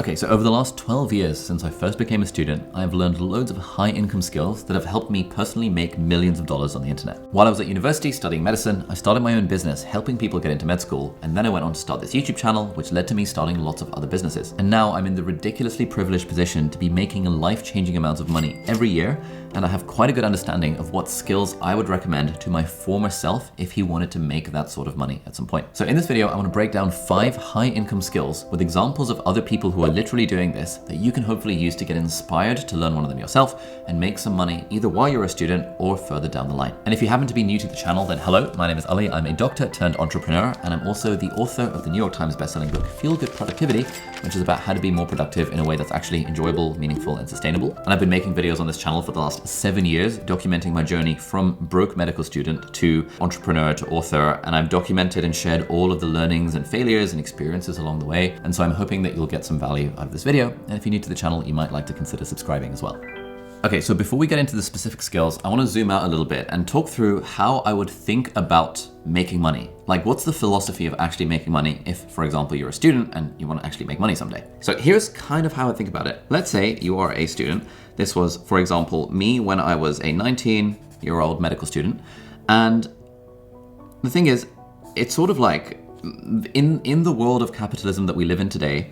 Okay, so over the last 12 years since I first became a student, I have learned loads of high income skills that have helped me personally make millions of dollars on the internet. While I was at university studying medicine, I started my own business helping people get into med school, and then I went on to start this YouTube channel, which led to me starting lots of other businesses. And now I'm in the ridiculously privileged position to be making life-changing amounts of money every year, and I have quite a good understanding of what skills I would recommend to my former self if he wanted to make that sort of money at some point. So in this video, I want to break down 5 high income skills with examples of other people who are literally doing this that you can hopefully use to get inspired to learn one of them yourself and make some money either while you're a student or further down the line. And if you happen to be new to the channel, then hello, my name is Ali. I'm a doctor turned entrepreneur, and I'm also the author of the New York Times bestselling book, Feel Good Productivity, which is about how to be more productive in a way that's actually enjoyable, meaningful, and sustainable. And I've been making videos on this channel for the last 7 years, documenting my journey from broke medical student to entrepreneur to author, and I've documented and shared all of the learnings and failures and experiences along the way. And so I'm hoping that you'll get some value out of this video, and if you're new to the channel, you might like to consider subscribing as well. Okay, so before we get into the specific skills, I want to zoom out a little bit and talk through how I would think about making money. Like, what's the philosophy of actually making money if, for example, you're a student and you want to actually make money someday? So here's kind of how I think about it. Let's say you are a student. This was, for example, me when I was a 19-year-old medical student. And the thing is, it's sort of like in the world of capitalism that we live in today,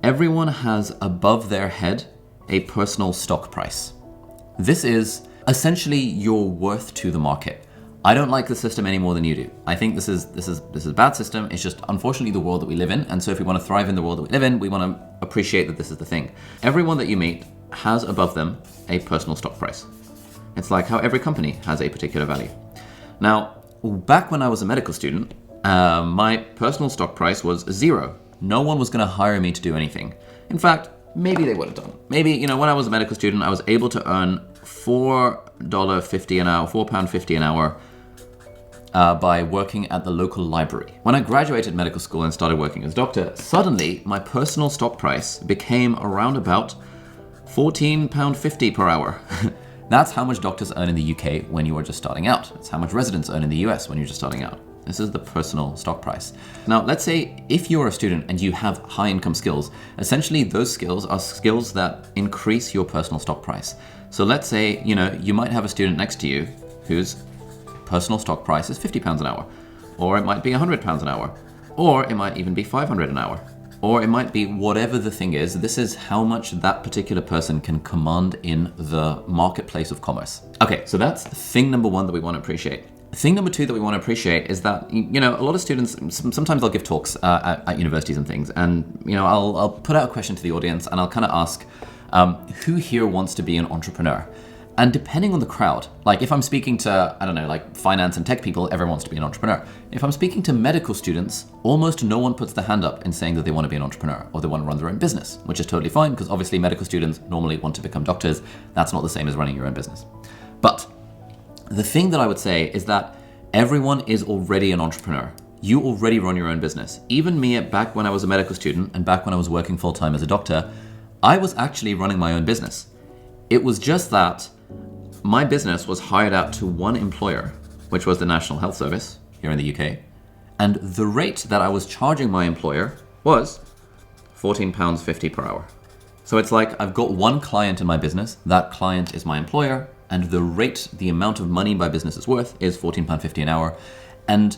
everyone has above their head a personal stock price. This is essentially your worth to the market. I don't like the system any more than you do. I think this is a bad system. It's just unfortunately the world that we live in. And so if we want to thrive in the world that we live in, we want to appreciate that this is the thing. Everyone that you meet has above them a personal stock price. It's like how every company has a particular value. Now, back when I was a medical student, my personal stock price was 0. No one was going to hire me to do anything. In fact, maybe they would have done. Maybe, when I was a medical student, I was able to earn £4.50 an hour, £4.50 an hour by working at the local library. When I graduated medical school and started working as a doctor, suddenly my personal stock price became around about £14.50 per hour. That's how much doctors earn in the UK when you are just starting out. That's how much residents earn in the US when you're just starting out. This is the personal stock price. Now, let's say if you're a student and you have high income skills, essentially those skills are skills that increase your personal stock price. So let's say, you might have a student next to you whose personal stock price is £50 an hour, or it might be £100 an hour, or it might even be $500 an hour, or it might be whatever the thing is. This is how much that particular person can command in the marketplace of commerce. Okay, so that's thing number 1 that we want to appreciate. Thing number 2 that we want to appreciate is that, a lot of students, sometimes I'll give talks at universities and things, and, I'll put out a question to the audience and I'll kind of ask, who here wants to be an entrepreneur? And depending on the crowd, like if I'm speaking to, I don't know, like finance and tech people, everyone wants to be an entrepreneur. If I'm speaking to medical students, almost no one puts their hand up in saying that they want to be an entrepreneur or they want to run their own business, which is totally fine because obviously medical students normally want to become doctors. That's not the same as running your own business. But the thing that I would say is that everyone is already an entrepreneur. You already run your own business. Even me, back when I was a medical student and back when I was working full-time as a doctor, I was actually running my own business. It was just that my business was hired out to one employer, which was the National Health Service here in the UK. And the rate that I was charging my employer was £14.50 per hour. So it's like I've got one client in my business. That client is my employer. And the rate, the amount of money my business is worth is £14.50 an hour. And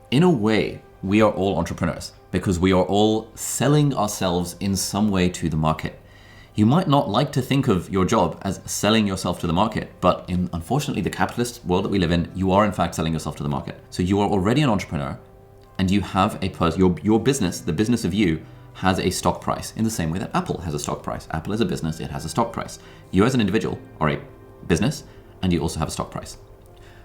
in a way, we are all entrepreneurs because we are all selling ourselves in some way to the market. You might not like to think of your job as selling yourself to the market, but in, unfortunately, the capitalist world that we live in, you are in fact selling yourself to the market. So you are already an entrepreneur and you have your business, the business of you, has a stock price in the same way that Apple has a stock price. Apple is a business, it has a stock price. You as an individual are a business, and you also have a stock price.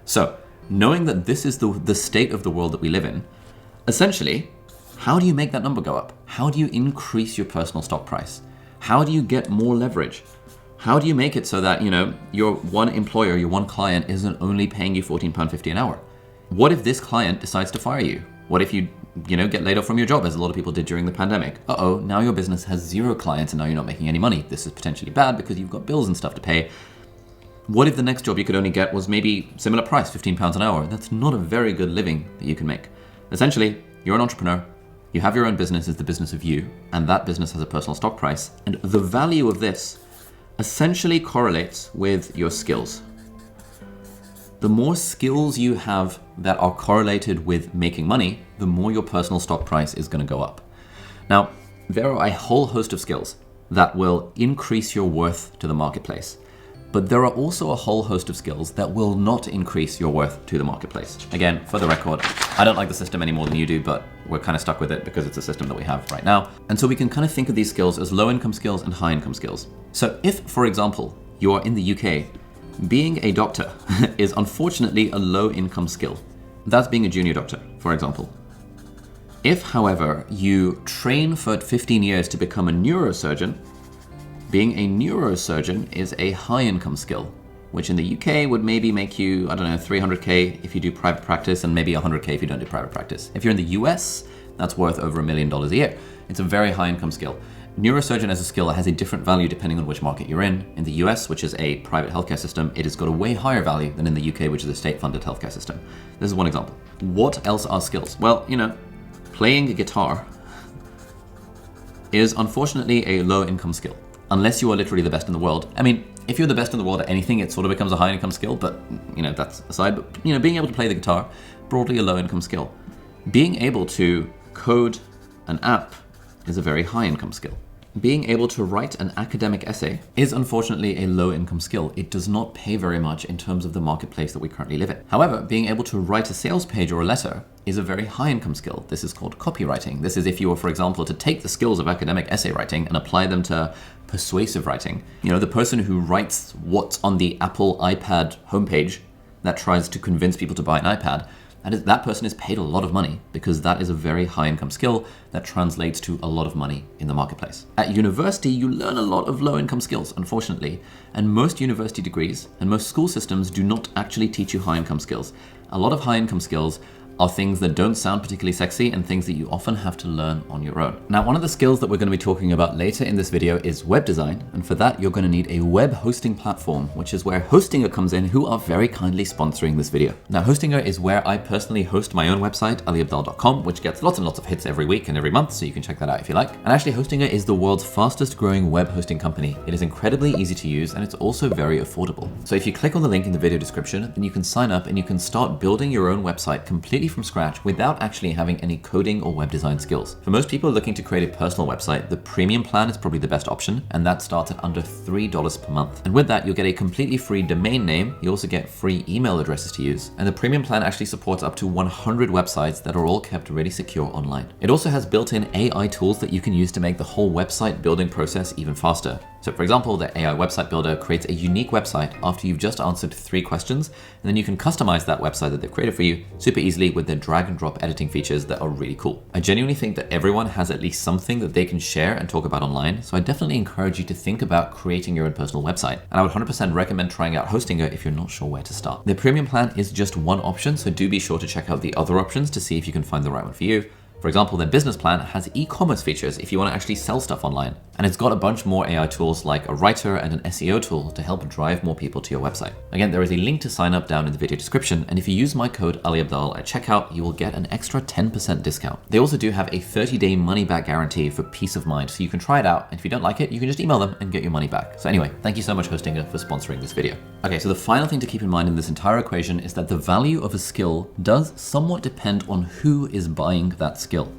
So, knowing that this is the state of the world that we live in, essentially, how do you make that number go up? How do you increase your personal stock price? How do you get more leverage? How do you make it so that, your one employer, your one client isn't only paying you £14.50 an hour? What if this client decides to fire you? What if you get laid off from your job, as a lot of people did during the pandemic? Uh-oh, now your business has 0 clients and now you're not making any money. This is potentially bad because you've got bills and stuff to pay. What if the next job you could only get was maybe similar price, £15 an hour? That's not a very good living that you can make. Essentially, you're an entrepreneur. You have your own business, it's the business of you, and that business has a personal stock price, and the value of this essentially correlates with your skills. The more skills you have that are correlated with making money, the more your personal stock price is going to go up. Now, there are a whole host of skills that will increase your worth to the marketplace. But there are also a whole host of skills that will not increase your worth to the marketplace. Again, for the record, I don't like the system any more than you do, but we're kind of stuck with it because it's a system that we have right now. And so we can kind of think of these skills as low income skills and high income skills. So if, for example, you are in the UK, being a doctor is unfortunately a low income skill. That's being a junior doctor, for example. If, however, you train for 15 years to become a neurosurgeon, being a neurosurgeon is a high income skill, which in the UK would maybe make you, I don't know, 300K if you do private practice and maybe 100K if you don't do private practice. If you're in the US, that's worth over $1 million a year. It's a very high income skill. Neurosurgeon as a skill has a different value depending on which market you're in. In the US, which is a private healthcare system, it has got a way higher value than in the UK, which is a state-funded healthcare system. This is one example. What else are skills? Well, playing a guitar is unfortunately a low income skill, unless you are literally the best in the world. I mean, if you're the best in the world at anything, it sort of becomes a high income skill, but that's aside. But being able to play the guitar, broadly a low income skill. Being able to code an app is a very high income skill. Being able to write an academic essay is unfortunately a low income skill. It does not pay very much in terms of the marketplace that we currently live in. However, being able to write a sales page or a letter is a very high income skill. This is called copywriting. This is if you were, for example, to take the skills of academic essay writing and apply them to persuasive writing. The person who writes what's on the Apple iPad homepage that tries to convince people to buy an iPad, that person is paid a lot of money because that is a very high income skill that translates to a lot of money in the marketplace. At university, you learn a lot of low income skills, unfortunately, and most university degrees and most school systems do not actually teach you high income skills. A lot of high income skills are things that don't sound particularly sexy and things that you often have to learn on your own. Now, one of the skills that we're going to be talking about later in this video is web design. And for that, you're going to need a web hosting platform, which is where Hostinger comes in, who are very kindly sponsoring this video. Now, Hostinger is where I personally host my own website, aliabdaal.com, which gets lots and lots of hits every week and every month, so you can check that out if you like. And actually, Hostinger is the world's fastest growing web hosting company. It is incredibly easy to use, and it's also very affordable. So if you click on the link in the video description, then you can sign up and you can start building your own website completely from scratch without actually having any coding or web design skills. For most people looking to create a personal website, the premium plan is probably the best option, and that starts at under $3 per month. And with that, you'll get a completely free domain name. You also get free email addresses to use. And the premium plan actually supports up to 100 websites that are all kept really secure online. It also has built-in AI tools that you can use to make the whole website building process even faster. So for example, the AI website builder creates a unique website after you've just answered 3 questions, and then you can customize that website that they've created for you super easily with their drag and drop editing features that are really cool. I genuinely think that everyone has at least something that they can share and talk about online, so I definitely encourage you to think about creating your own personal website. And I would 100% recommend trying out Hostinger if you're not sure where to start. The premium plan is just one option, so do be sure to check out the other options to see if you can find the right one for you. For example, their business plan has e-commerce features if you want to actually sell stuff online. And it's got a bunch more AI tools like a writer and an SEO tool to help drive more people to your website. Again, there is a link to sign up down in the video description, and if you use my code AliAbdaal at checkout, you will get an extra 10% discount. They also do have a 30-day money-back guarantee for peace of mind, so you can try it out, and if you don't like it, you can just email them and get your money back. So anyway, thank you so much, Hostinger, for sponsoring this video. Okay, so the final thing to keep in mind in this entire equation is that the value of a skill does somewhat depend on who is buying that skill.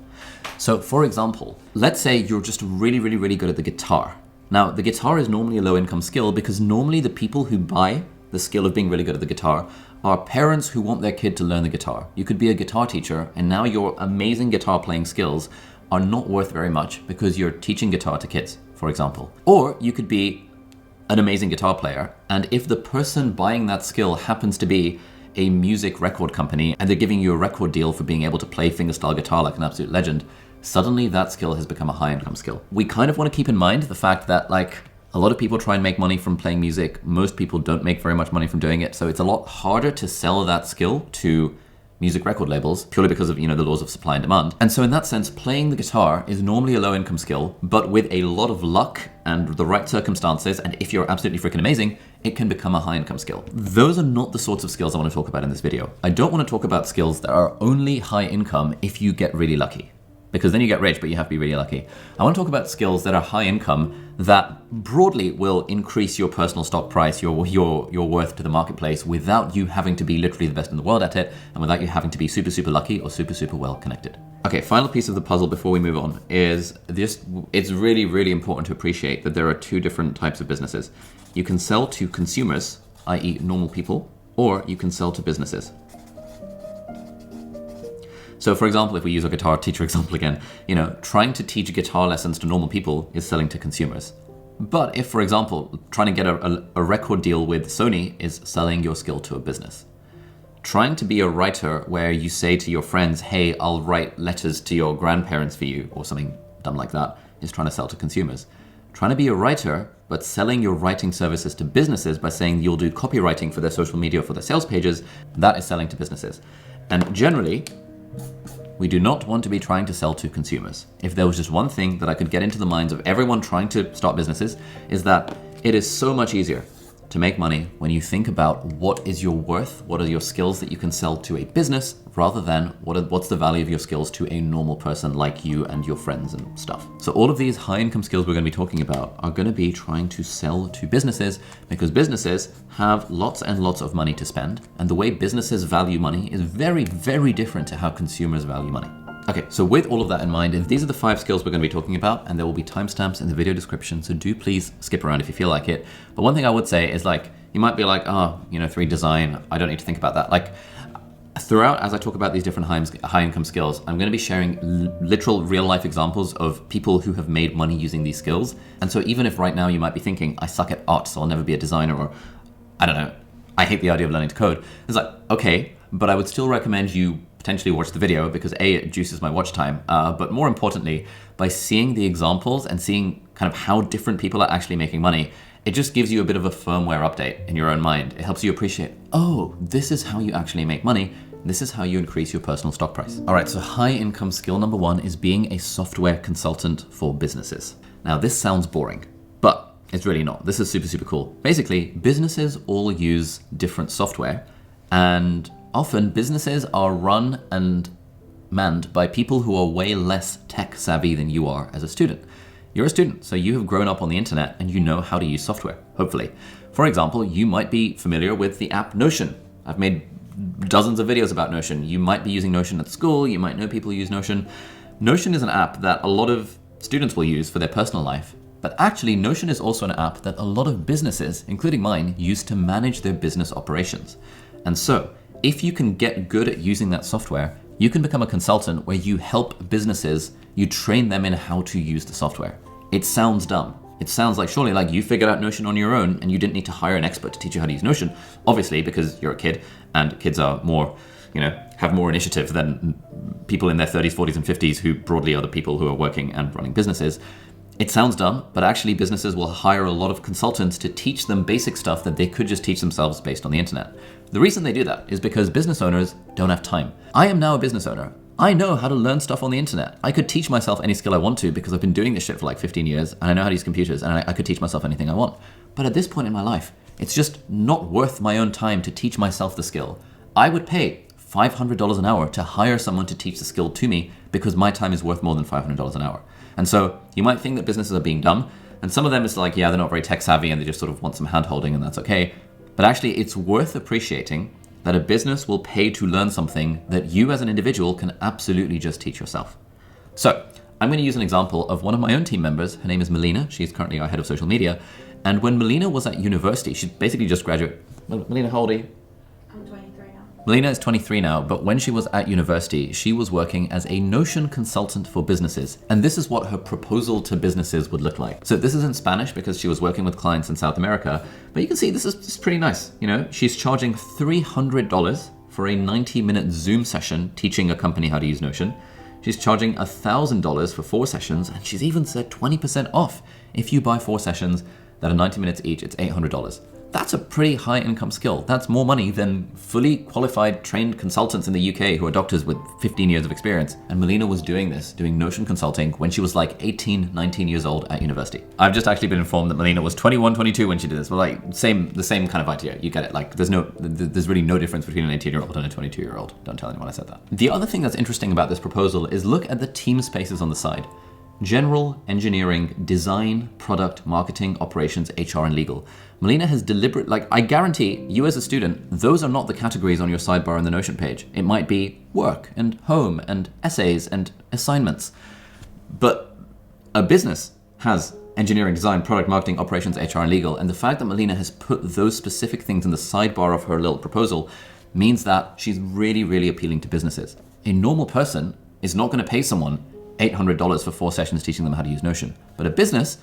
So for example, let's say you're just really good at the guitar. Now, the guitar is normally a low income skill because normally the people who buy the skill of being really good at the guitar are parents who want their kid to learn the guitar. You could be a guitar teacher and now your amazing guitar playing skills are not worth very much because you're teaching guitar to kids, for example. Or you could be an amazing guitar player, and if the person buying that skill happens to be a music record company and they're giving you a record deal for being able to play fingerstyle guitar like an absolute legend, suddenly that skill has become a high income skill. We kind of want to keep in mind the fact that a lot of people try and make money from playing music. Most people don't make very much money from doing it. So it's a lot harder to sell that skill to music record labels purely because of, the laws of supply and demand. And so in that sense, playing the guitar is normally a low income skill, but with a lot of luck and the right circumstances, and if you're absolutely freaking amazing, it can become a high income skill. Those are not the sorts of skills I want to talk about in this video. I don't want to talk about skills that are only high income if you get really lucky. because then you get rich, but you have to be really lucky. I want to talk about skills that are high income that broadly will increase your personal stock price, your worth to the marketplace without you having to be literally the best in the world at it and without you having to be super, super lucky or super, super well connected. Okay, final piece of the puzzle before we move on is this. It's really, really important to appreciate that there are two different types of businesses. You can sell to consumers, i.e. normal people, or you can sell to businesses. So for example, if we use a guitar teacher example again, trying to teach guitar lessons to normal people is selling to consumers. But if, for example, trying to get a record deal with Sony is selling your skill to a business. Trying to be a writer where you say to your friends, hey, I'll write letters to your grandparents for you, or something dumb like that, is trying to sell to consumers. Trying to be a writer, but selling your writing services to businesses by saying you'll do copywriting for their social media or for their sales pages, that is selling to businesses. And generally, we do not want to be trying to sell to consumers. If there was just one thing that I could get into the minds of everyone trying to start businesses, is that it is so much easier to make money when you think about what is your worth, what are your skills that you can sell to a business, rather than what's the value of your skills to a normal person like you and your friends and stuff. So all of these high income skills we're going to be talking about are going to be trying to sell to businesses, because businesses have lots and lots of money to spend, and the way businesses value money is very, very different to how consumers value money. Okay, so with all of that in mind, these are the 5 skills we're going to be talking about, and there will be timestamps in the video description, so do please skip around if you feel like it. But one thing I would say is you might be like, 3 design, I don't need to think about that. Throughout, as I talk about these different high income skills, I'm going to be sharing literal real life examples of people who have made money using these skills. And so even if right now you might be thinking, I suck at art, so I'll never be a designer, or I don't know, I hate the idea of learning to code. It's okay, but I would still recommend you potentially watch the video because A, it juices my watch time, but more importantly, by seeing the examples and seeing kind of how different people are actually making money, it just gives you a bit of a firmware update in your own mind. It helps you appreciate, oh, this is how you actually make money. This is how you increase your personal stock price. All right, so high income skill number 1 is being a software consultant for businesses. Now this sounds boring, but it's really not. This is super, super cool. Basically, businesses all use different software, and often businesses are run and manned by people who are way less tech savvy than you are as a student. You're a student, so you have grown up on the internet and you know how to use software, hopefully. For example, you might be familiar with the app Notion. I've made dozens of videos about Notion. You might be using Notion at school, you might know people who use Notion. Notion is an app that a lot of students will use for their personal life, but actually Notion is also an app that a lot of businesses, including mine, use to manage their business operations. And so, if you can get good at using that software, you can become a consultant where you help businesses, you train them in how to use the software. It sounds dumb. It sounds like surely you figured out Notion on your own and you didn't need to hire an expert to teach you how to use Notion. Obviously, because you're a kid and kids are more, have more initiative than people in their 30s, 40s, and 50s who broadly are the people who are working and running businesses. It sounds dumb, but actually businesses will hire a lot of consultants to teach them basic stuff that they could just teach themselves based on the internet. The reason they do that is because business owners don't have time. I am now a business owner. I know how to learn stuff on the internet. I could teach myself any skill I want to because I've been doing this shit for 15 years and I know how to use computers, and I could teach myself anything I want. But at this point in my life, it's just not worth my own time to teach myself the skill. I would pay $500 an hour to hire someone to teach the skill to me because my time is worth more than $500 an hour. And so you might think that businesses are being dumb, and some of them is they're not very tech savvy and they just sort of want some hand holding, and that's okay. But actually it's worth appreciating that a business will pay to learn something that you as an individual can absolutely just teach yourself. So I'm going to use an example of one of my own team members. Her name is Melina. She's currently our head of social media. And when Melina was at university, she basically just graduated. Melina, how old are you? I'm 23 now. Melina is 23 now, but when she was at university, she was working as a Notion consultant for businesses. And this is what her proposal to businesses would look like. So this is in Spanish because she was working with clients in South America. But you can see this is pretty nice. She's charging $300 for a 90-minute Zoom session teaching a company how to use Notion. She's charging $1,000 for 4 sessions, and she's even said 20% off. If you buy 4 sessions that are 90 minutes each, it's $800. That's a pretty high income skill. That's more money than fully qualified trained consultants in the UK who are doctors with 15 years of experience. And Melina was doing Notion consulting when she was like 18, 19 years old at university. I've just actually been informed that Melina was 21, 22 when she did this, but like the same kind of idea. You get it. Like there's really no difference between an 18-year-old and a 22-year-old. Don't tell anyone I said that. The other thing that's interesting about this proposal is look at the team spaces on the side. General, engineering, design, product, marketing, operations, HR, and legal. Melina has I guarantee you as a student, those are not the categories on your sidebar on the Notion page. It might be work and home and essays and assignments. But a business has engineering, design, product, marketing, operations, HR, and legal. And the fact that Melina has put those specific things in the sidebar of her little proposal means that she's really, really appealing to businesses. A normal person is not going to pay someone $800 for 4 sessions teaching them how to use Notion. But a business,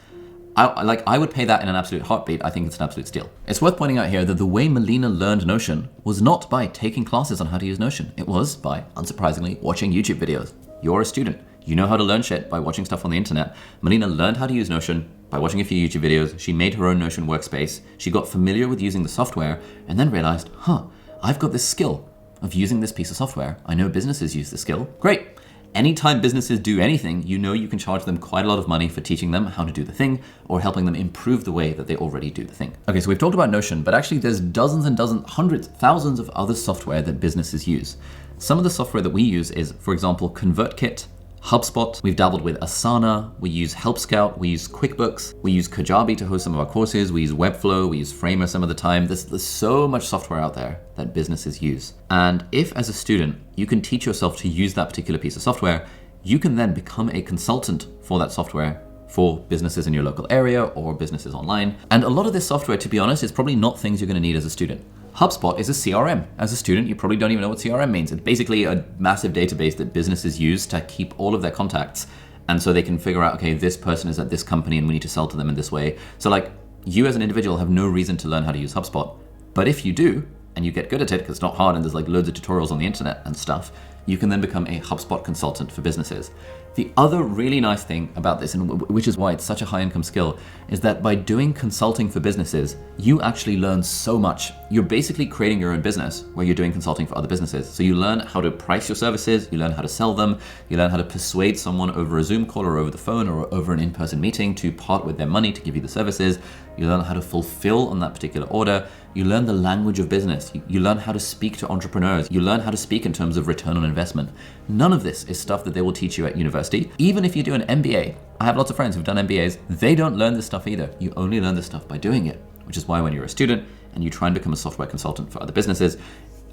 I would pay that in an absolute heartbeat. I think it's an absolute steal. It's worth pointing out here that the way Melina learned Notion was not by taking classes on how to use Notion. It was by, unsurprisingly, watching YouTube videos. You're a student. You know how to learn shit by watching stuff on the internet. Melina learned how to use Notion by watching a few YouTube videos. She made her own Notion workspace. She got familiar with using the software and then realized, I've got this skill of using this piece of software. I know businesses use this skill. Great. Anytime businesses do anything, you know you can charge them quite a lot of money for teaching them how to do the thing or helping them improve the way that they already do the thing. Okay, so we've talked about Notion, but actually there's dozens and dozens, hundreds, thousands of other software that businesses use. Some of the software that we use is, for example, ConvertKit, HubSpot, we've dabbled with Asana, we use Help Scout, we use QuickBooks, we use Kajabi to host some of our courses, we use Webflow, we use Framer some of the time. There's so much software out there that businesses use. And if as a student, you can teach yourself to use that particular piece of software, you can then become a consultant for that software for businesses in your local area or businesses online. And a lot of this software, to be honest, is probably not things you're going to need as a student. HubSpot is a CRM. As a student, you probably don't even know what CRM means. It's basically a massive database that businesses use to keep all of their contacts. And so they can figure out, okay, this person is at this company and we need to sell to them in this way. So like you as an individual have no reason to learn how to use HubSpot. But if you do, and you get good at it because it's not hard and there's like loads of tutorials on the internet and stuff, you can then become a HubSpot consultant for businesses. The other really nice thing about this, and which is why it's such a high income skill, is that by doing consulting for businesses, you actually learn so much. You're basically creating your own business where you're doing consulting for other businesses. So you learn how to price your services, you learn how to sell them, you learn how to persuade someone over a Zoom call or over the phone or over an in-person meeting to part with their money to give you the services. You learn how to fulfill on that particular order. You learn the language of business. You learn how to speak to entrepreneurs. You learn how to speak in terms of return on investment. None of this is stuff that they will teach you at university. Even if you do an MBA, I have lots of friends who've done MBAs, they don't learn this stuff either. You only learn this stuff by doing it, which is why when you're a student and you try and become a software consultant for other businesses,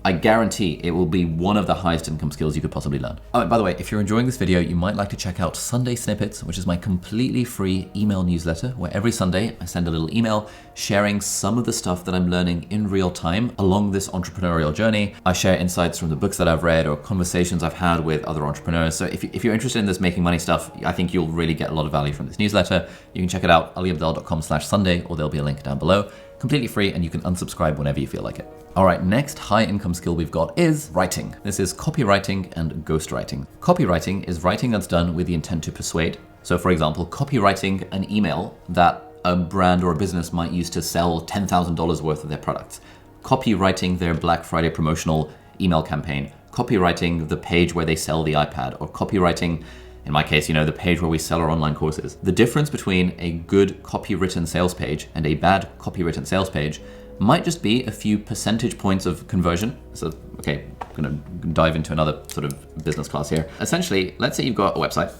I guarantee it will be one of the highest income skills you could possibly learn. Oh, and by the way, if you're enjoying this video, you might like to check out Sunday Snippets, which is my completely free email newsletter, where every Sunday I send a little email sharing some of the stuff that I'm learning in real time along this entrepreneurial journey. I share insights from the books that I've read or conversations I've had with other entrepreneurs. So if you're interested in this making money stuff, I think you'll really get a lot of value from this newsletter. You can check it out, aliabdaal.com/Sunday, or there'll be a link down below. Completely free, and you can unsubscribe whenever you feel like it. All right, next high income skill we've got is writing. This is copywriting and ghostwriting. Copywriting is writing that's done with the intent to persuade. So for example, copywriting an email that a brand or a business might use to sell $10,000 worth of their products. Copywriting their Black Friday promotional email campaign. Copywriting the page where they sell the iPad, or copywriting, in my case, the page where we sell our online courses. The difference between a good copywritten sales page and a bad copywritten sales page might just be a few percentage points of conversion. So, okay, I'm gonna dive into another sort of business class here. Essentially, let's say you've got a website.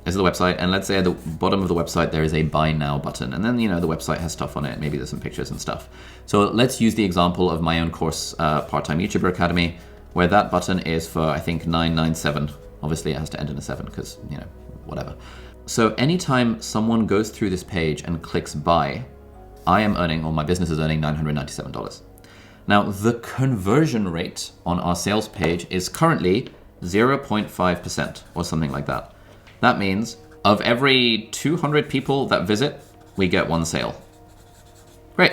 This is the website, and let's say at the bottom of the website there is a buy now button, and then the website has stuff on it. Maybe there's some pictures and stuff. So let's use the example of my own course, Part-Time YouTuber Academy, where that button is for, I think, $997. Obviously, it has to end in a 7 because, whatever. So anytime someone goes through this page and clicks buy, I am earning, or my business is earning, $997. Now, the conversion rate on our sales page is currently 0.5% or something like that. That means of every 200 people that visit, we get 1 sale. Great.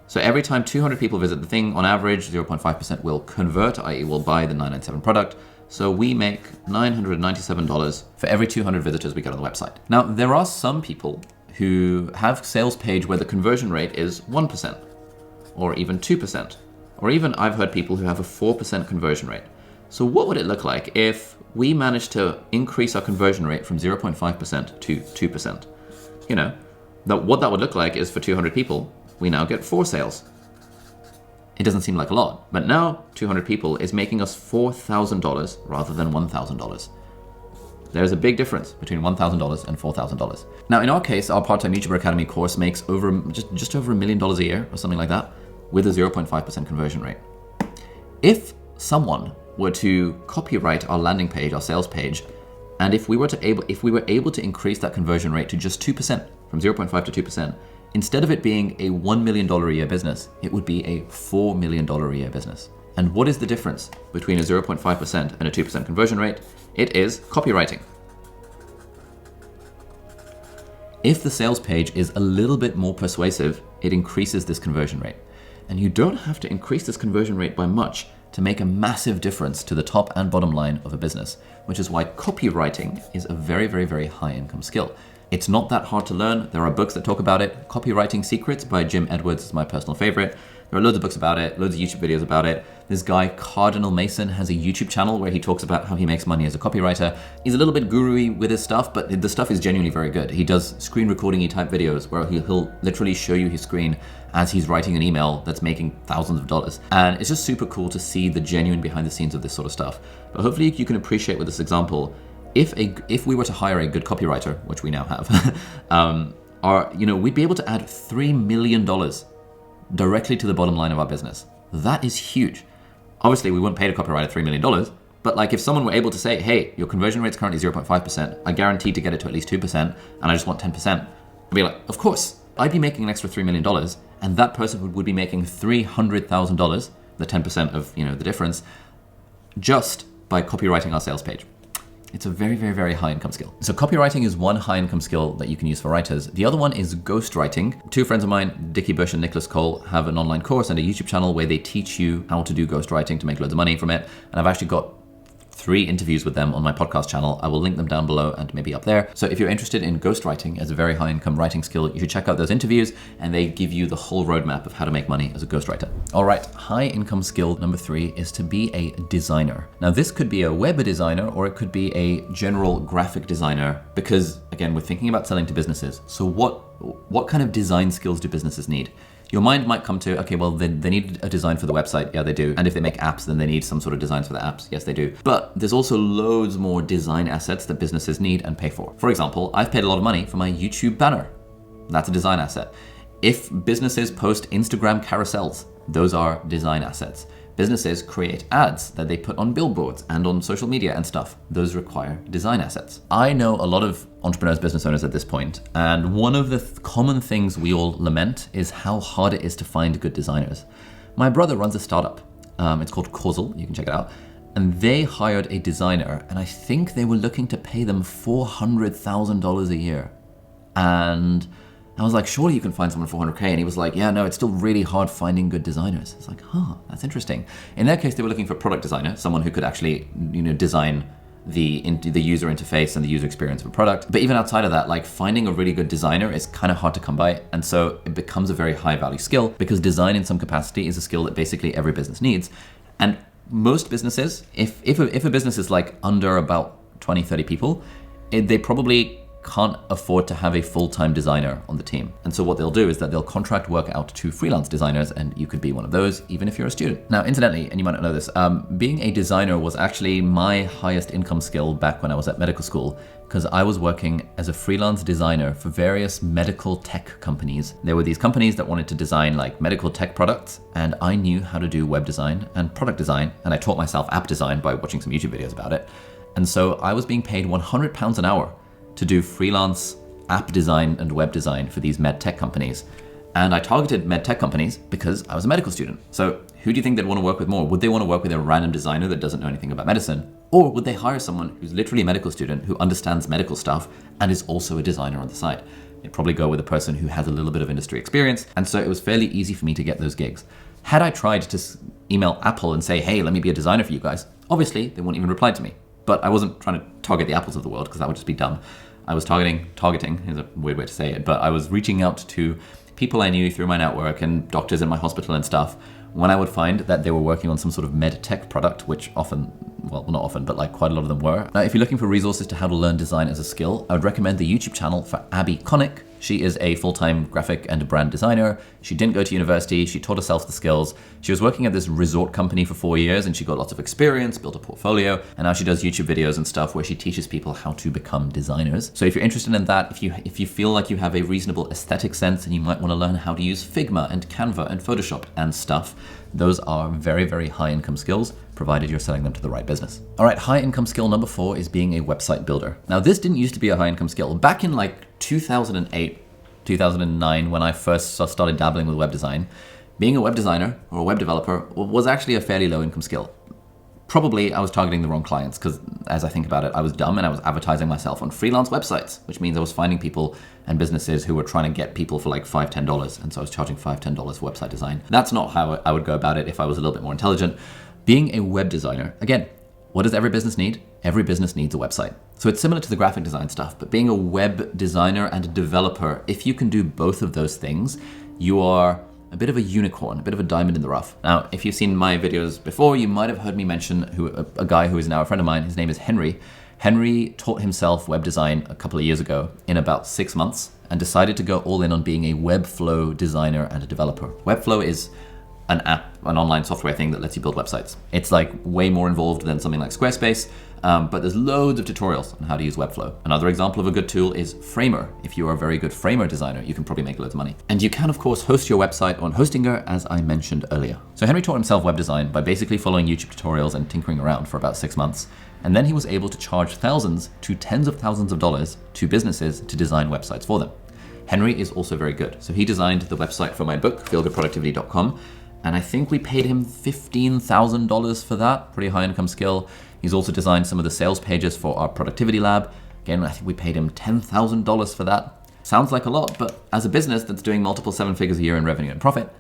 So every time 200 people visit the thing, on average, 0.5% will convert, i.e. will buy the 997 product. So we make $997 for every 200 visitors we get on the website. Now, there are some people who have sales page where the conversion rate is 1%. or even 2%, or even I've heard people who have a 4% conversion rate. So what would it look like if we managed to increase our conversion rate from 0.5% to 2%? You know, what that would look like is for 200 people, we now get 4 sales. It doesn't seem like a lot, but now 200 people is making us $4,000 rather than $1,000. There's a big difference between $1,000 and $4,000. Now, in our case, our part-time YouTuber Academy course makes just over $1 million a year or something like that with a 0.5% conversion rate. If someone were to copyright our landing page, our sales page, and if we were able to increase that conversion rate to just 2%, from 0.5 to 2%, instead of it being a $1 million a year business, it would be a $4 million a year business. And what is the difference between a 0.5% and a 2% conversion rate? It is copywriting. If the sales page is a little bit more persuasive, it increases this conversion rate. And you don't have to increase this conversion rate by much to make a massive difference to the top and bottom line of a business, which is why copywriting is a very, very, very high income skill. It's not that hard to learn. There are books that talk about it. Copywriting Secrets by Jim Edwards is my personal favorite. There are loads of books about it, loads of YouTube videos about it. This guy, Cardinal Mason, has a YouTube channel where he talks about how he makes money as a copywriter. He's a little bit guru-y with his stuff, but the stuff is genuinely very good. He does screen recording-y type videos where he'll literally show you his screen as he's writing an email that's making thousands of dollars. And it's just super cool to see the genuine behind the scenes of this sort of stuff. But hopefully you can appreciate with this example, if we were to hire a good copywriter, which we now have, we'd be able to add $3 million directly to the bottom line of our business. That is huge. Obviously, we wouldn't pay the copywriter $3 million, but like if someone were able to say, hey, your conversion rate's currently 0.5%, I guarantee to get it to at least 2%, and I just want 10%, I'd be like, of course, I'd be making an extra $3 million, and that person would be making $300,000, the 10% of the difference, just by copywriting our sales page. It's a very, very, very high income skill. So copywriting is one high income skill that you can use for writers. The other one is ghostwriting. Two friends of mine, Dickie Bush and Nicholas Cole, have an online course and a YouTube channel where they teach you how to do ghostwriting to make loads of money from it. And I've actually got 3 interviews with them on my podcast channel. I will link them down below and maybe up there. So if you're interested in ghostwriting as a very high income writing skill, you should check out those interviews, and they give you the whole roadmap of how to make money as a ghostwriter. All right, high income skill number 3 is to be a designer. Now this could be a web designer or it could be a general graphic designer, because again, we're thinking about selling to businesses. So what kind of design skills do businesses need? Your mind might come to, okay, well, they need a design for the website. Yeah, they do. And if they make apps, then they need some sort of designs for the apps. Yes, they do. But there's also loads more design assets that businesses need and pay for. For example, I've paid a lot of money for my YouTube banner. That's a design asset. If businesses post Instagram carousels, those are design assets. Businesses create ads that they put on billboards and on social media and stuff. Those require design assets. I know a lot of entrepreneurs, business owners at this point, and one of the common things we all lament is how hard it is to find good designers. My brother runs a startup. It's called Causal. You can check it out. And they hired a designer, and I think they were looking to pay them $400,000 a year. And I was like, surely you can find someone $400K. And he was like, yeah, no, it's still really hard finding good designers. It's like, that's interesting. In their case, they were looking for a product designer, someone who could actually, design the user interface and the user experience of a product. But even outside of that, like finding a really good designer is kind of hard to come by. And so it becomes a very high value skill, because design in some capacity is a skill that basically every business needs. And most businesses, if a business is like under about 20, 30 people, they probably can't afford to have a full-time designer on the team. And so what they'll do is that they'll contract work out to freelance designers, and you could be one of those even if you're a student. Now, incidentally, and you might not know this, being a designer was actually my highest income skill back when I was at medical school, because I was working as a freelance designer for various medical tech companies. There were these companies that wanted to design like medical tech products, and I knew how to do web design and product design, and I taught myself app design by watching some YouTube videos about it. And so I was being paid £100 an hour to do freelance app design and web design for these med tech companies. And I targeted med tech companies because I was a medical student. So who do you think they'd want to work with more? Would they want to work with a random designer that doesn't know anything about medicine? Or would they hire someone who's literally a medical student who understands medical stuff and is also a designer on the side? They'd probably go with a person who has a little bit of industry experience. And so it was fairly easy for me to get those gigs. Had I tried to email Apple and say, hey, let me be a designer for you guys, obviously they wouldn't even reply to me. But I wasn't trying to target the Apples of the world, because that would just be dumb. I was targeting is a weird way to say it, but I was reaching out to people I knew through my network and doctors in my hospital and stuff, when I would find that they were working on some sort of med tech product, which often, well, not often, but like quite a lot of them were. Now, if you're looking for resources to how to learn design as a skill, I would recommend the YouTube channel for Abby Connick. She is a full-time graphic and brand designer. She didn't go to university. She taught herself the skills. She was working at this resort company for 4 years and she got lots of experience, built a portfolio, and now she does YouTube videos and stuff where she teaches people how to become designers. So if you're interested in that, if you feel like you have a reasonable aesthetic sense and you might want to learn how to use Figma and Canva and Photoshop and stuff, those are very, very high income skills, provided you're selling them to the right business. All right, high income skill number 4 is being a website builder. Now, this didn't used to be a high income skill. Back in like 2008, 2009, when I first started dabbling with web design, being a web designer or a web developer was actually a fairly low income skill. Probably I was targeting the wrong clients because as I think about it, I was dumb and I was advertising myself on freelance websites, which means I was finding people and businesses who were trying to get people for like $5, $10. And so I was charging $5, $10 for website design. That's not how I would go about it if I was a little bit more intelligent. Being a web designer, again, what does every business need? Every business needs a website. So it's similar to the graphic design stuff, but being a web designer and a developer, if you can do both of those things, you are a bit of a unicorn, a bit of a diamond in the rough. Now, if you've seen my videos before, you might have heard me mention a guy who is now a friend of mine. His name is Henry. Henry taught himself web design a couple of years ago in about 6 months and decided to go all in on being a Webflow designer and a developer. Webflow is an app, an online software thing that lets you build websites. It's like way more involved than something like Squarespace, but there's loads of tutorials on how to use Webflow. Another example of a good tool is Framer. If you are a very good Framer designer, you can probably make loads of money. And you can, of course, host your website on Hostinger, as I mentioned earlier. So Henry taught himself web design by basically following YouTube tutorials and tinkering around for about 6 months. And then he was able to charge thousands to tens of thousands of dollars to businesses to design websites for them. Henry is also very good. So he designed the website for my book, feelgoodproductivity.com. And I think we paid him $15,000 for that, pretty high income skill. He's also designed some of the sales pages for our productivity lab. Again, I think we paid him $10,000 for that. Sounds like a lot, but as a business that's doing multiple 7 figures a year in revenue and profit,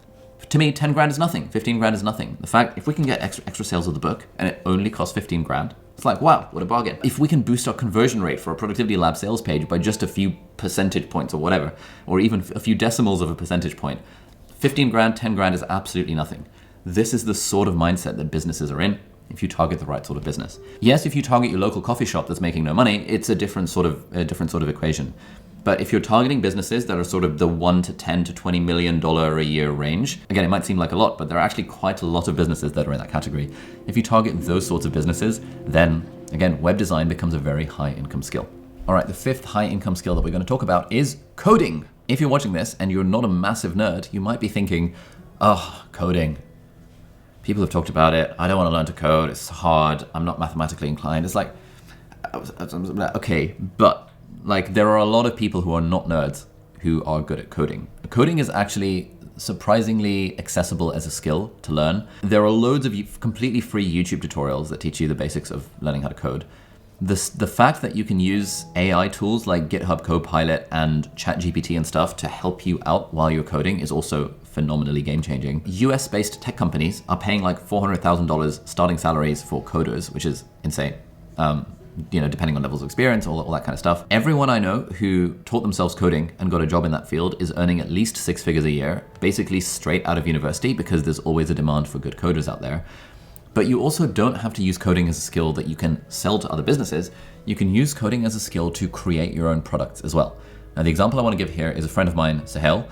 to me, 10 grand is nothing, 15 grand is nothing. The fact, if we can get extra sales of the book and it only costs 15 grand, it's like, wow, what a bargain. If we can boost our conversion rate for a productivity lab sales page by just a few percentage points or whatever, or even a few decimals of a percentage point, 15 grand, 10 grand is absolutely nothing. This is the sort of mindset that businesses are in if you target the right sort of business. Yes, if you target your local coffee shop that's making no money, it's a different sort of equation. But if you're targeting businesses that are sort of the $1 to $10 to $20 million a year range, again, it might seem like a lot, but there are actually quite a lot of businesses that are in that category. If you target those sorts of businesses, then again, web design becomes a very high income skill. All right, the 5th high income skill that we're going to talk about is coding. If you're watching this and you're not a massive nerd, you might be thinking, oh, coding. People have talked about it. I don't want to learn to code. It's hard. I'm not mathematically inclined. It's like, okay, but like there are a lot of people who are not nerds who are good at coding. Coding is actually surprisingly accessible as a skill to learn. There are loads of completely free YouTube tutorials that teach you the basics of learning how to code. The fact that you can use AI tools like GitHub Copilot and ChatGPT and stuff to help you out while you're coding is also phenomenally game-changing. US-based tech companies are paying like $400,000 starting salaries for coders, which is insane. Depending on levels of experience, all that kind of stuff. Everyone I know who taught themselves coding and got a job in that field is earning at least 6 figures a year, basically straight out of university, because there's always a demand for good coders out there. But you also don't have to use coding as a skill that you can sell to other businesses. You can use coding as a skill to create your own products as well. Now, the example I want to give here is a friend of mine, Sahel.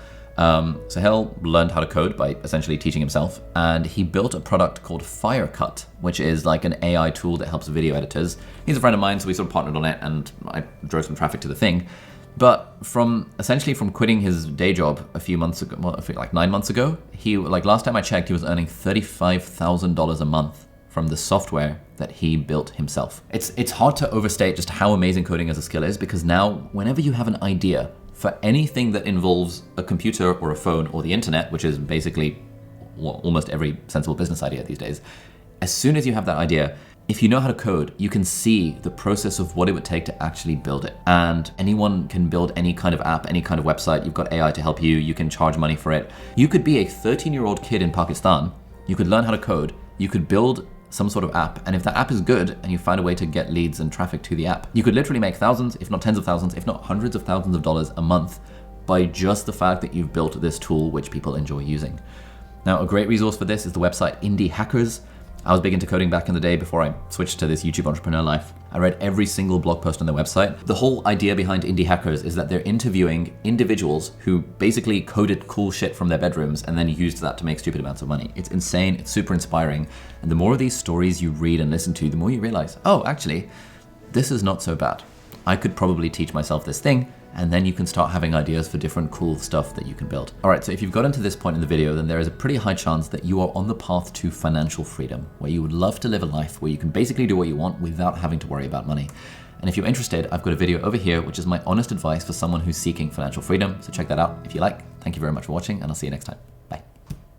Sahel learned how to code by essentially teaching himself, and he built a product called Firecut, which is like an AI tool that helps video editors. He's a friend of mine, so we sort of partnered on it, and I drove some traffic to the thing. But from quitting his day job a few months ago, well, I think like 9 months ago, last time I checked, he was earning $35,000 a month from the software that he built himself. It's hard to overstate just how amazing coding as a skill is, because now whenever you have an idea for anything that involves a computer or a phone or the internet, which is basically almost every sensible business idea these days, as soon as you have that idea, if you know how to code, you can see the process of what it would take to actually build it. And anyone can build any kind of app, any kind of website. You've got AI to help you. You can charge money for it. You could be a 13-year-old kid in Pakistan. You could learn how to code. You could build some sort of app. And if that app is good and you find a way to get leads and traffic to the app, you could literally make thousands, if not tens of thousands, if not hundreds of thousands of dollars a month by just the fact that you've built this tool which people enjoy using. Now, a great resource for this is the website Indie Hackers. I was big into coding back in the day before I switched to this YouTube entrepreneur life. I read every single blog post on their website. The whole idea behind Indie Hackers is that they're interviewing individuals who basically coded cool shit from their bedrooms and then used that to make stupid amounts of money. It's insane, it's super inspiring. And the more of these stories you read and listen to, the more you realize, oh, actually, this is not so bad. I could probably teach myself this thing, and then you can start having ideas for different cool stuff that you can build. All right, so if you've gotten to this point in the video, then there is a pretty high chance that you are on the path to financial freedom, where you would love to live a life where you can basically do what you want without having to worry about money. And if you're interested, I've got a video over here, which is my honest advice for someone who's seeking financial freedom. So check that out if you like. Thank you very much for watching, and I'll see you next time.